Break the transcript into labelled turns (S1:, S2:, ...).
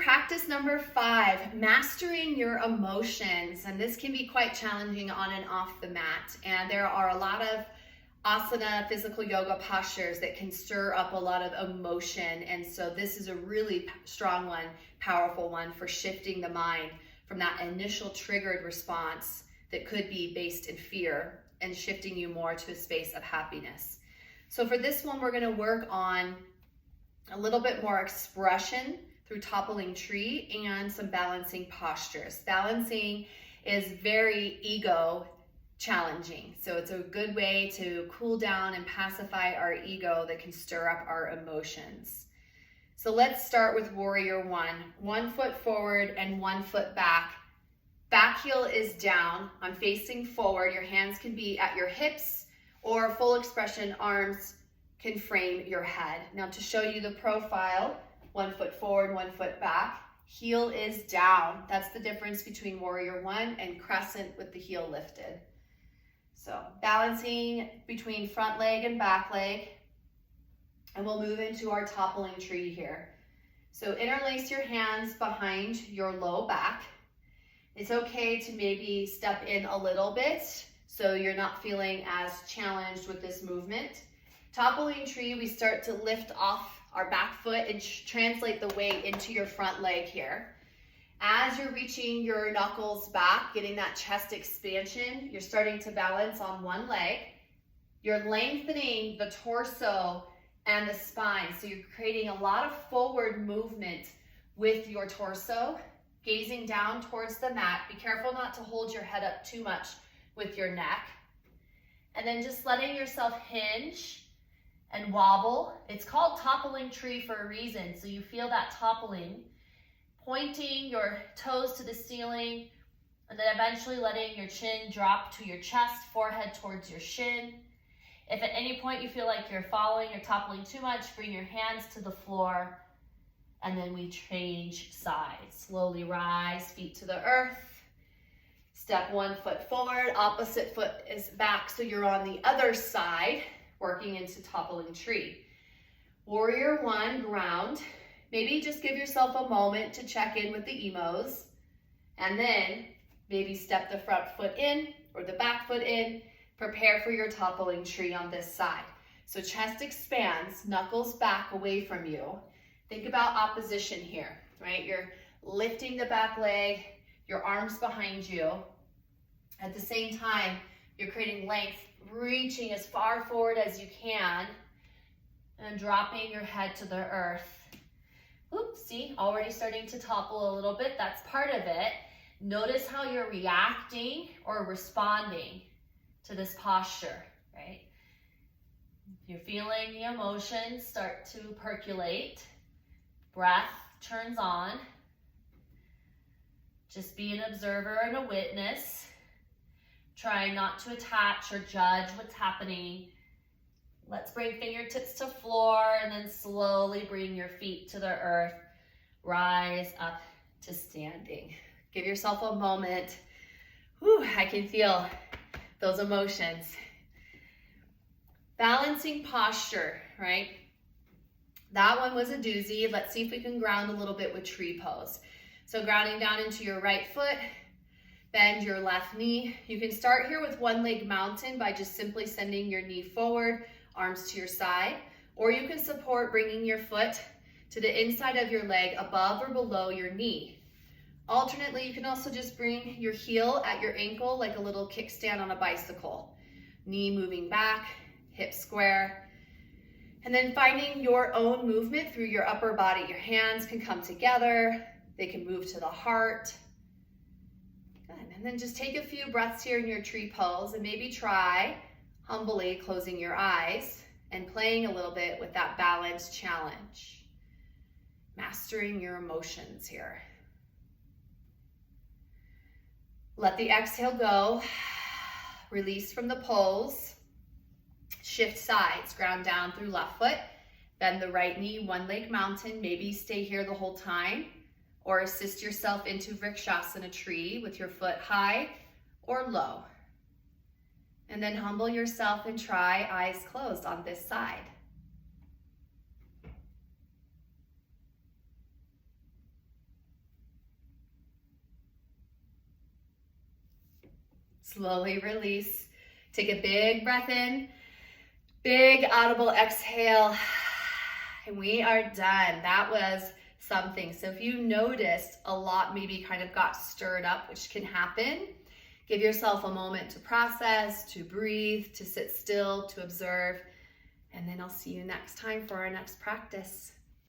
S1: practice number 5, mastering your emotions. And this can be quite challenging on and off the mat. And there are a lot of asana, physical yoga postures that can stir up a lot of emotion. And so this is a really strong one, powerful one for shifting the mind from that initial triggered response that could be based in fear and shifting you more to a space of happiness. So for this one, we're going to work on a little bit more expression through toppling tree and some balancing postures. Balancing is very ego challenging. So it's a good way to cool down and pacify our ego that can stir up our emotions. So let's start with warrior 1. 1 foot forward and 1 foot back. Back heel is down. I'm facing forward. Your hands can be at your hips, or full expression arms can frame your head. Now to show you the profile, 1 foot forward, 1 foot back. Heel is down. That's the difference between warrior 1 and crescent with the heel lifted. So balancing between front leg and back leg. And we'll move into our toppling tree here. So interlace your hands behind your low back. It's okay to maybe step in a little bit so you're not feeling as challenged with this movement. Toppling tree, we start to lift off our back foot and translate the weight into your front leg here. As you're reaching your knuckles back, getting that chest expansion, you're starting to balance on one leg. You're lengthening the torso and the spine. So you're creating a lot of forward movement with your torso, gazing down towards the mat. Be careful not to hold your head up too much with your neck. And then just letting yourself hinge and wobble. It's called toppling tree for a reason. So you feel that toppling, pointing your toes to the ceiling, and then eventually letting your chin drop to your chest, forehead towards your shin. If at any point you feel like you're falling or toppling too much, bring your hands to the floor, and then we change sides. Slowly rise, feet to the earth. Step 1 foot forward, opposite foot is back, so you're on the other side, working into toppling tree. Warrior 1, ground. Maybe just give yourself a moment to check in with the emos, and then maybe step the front foot in or the back foot in. Prepare for your toppling tree on this side. So chest expands, knuckles back away from you. Think about opposition here, right? You're lifting the back leg, your arms behind you. At the same time, you're creating length, reaching as far forward as you can, and dropping your head to the earth. Oops, see, already starting to topple a little bit. That's part of it. Notice how you're reacting or responding to this posture, right? You're feeling the emotions start to percolate. Breath turns on. Just be an observer and a witness. Try not to attach or judge what's happening. Let's bring fingertips to floor and then slowly bring your feet to the earth. Rise up to standing. Give yourself a moment. Whew, I can feel those emotions. Balancing posture, right? That one was a doozy. Let's see if we can ground a little bit with tree pose. So grounding down into your right foot, bend your left knee. You can start here with one leg mountain by just simply sending your knee forward, arms to your side, or you can support bringing your foot to the inside of your leg above or below your knee. Alternately, you can also just bring your heel at your ankle like a little kickstand on a bicycle. Knee moving back, hip square. And then finding your own movement through your upper body. Your hands can come together. They can move to the heart. Good. And then just take a few breaths here in your tree pose and maybe try humbly closing your eyes and playing a little bit with that balance challenge. Mastering your emotions here. Let the exhale go. Release from the pose. Shift sides, ground down through left foot. Bend the right knee, one leg mountain. Maybe stay here the whole time, or assist yourself into Vrikshasana tree with your foot high or low. And then humble yourself and try eyes closed on this side. Slowly release. Take a big breath in, big audible exhale, and we are done. That was something. So if you noticed a lot maybe kind of got stirred up, which can happen, give yourself a moment to process, to breathe, to sit still, to observe, and then I'll see you next time for our next practice.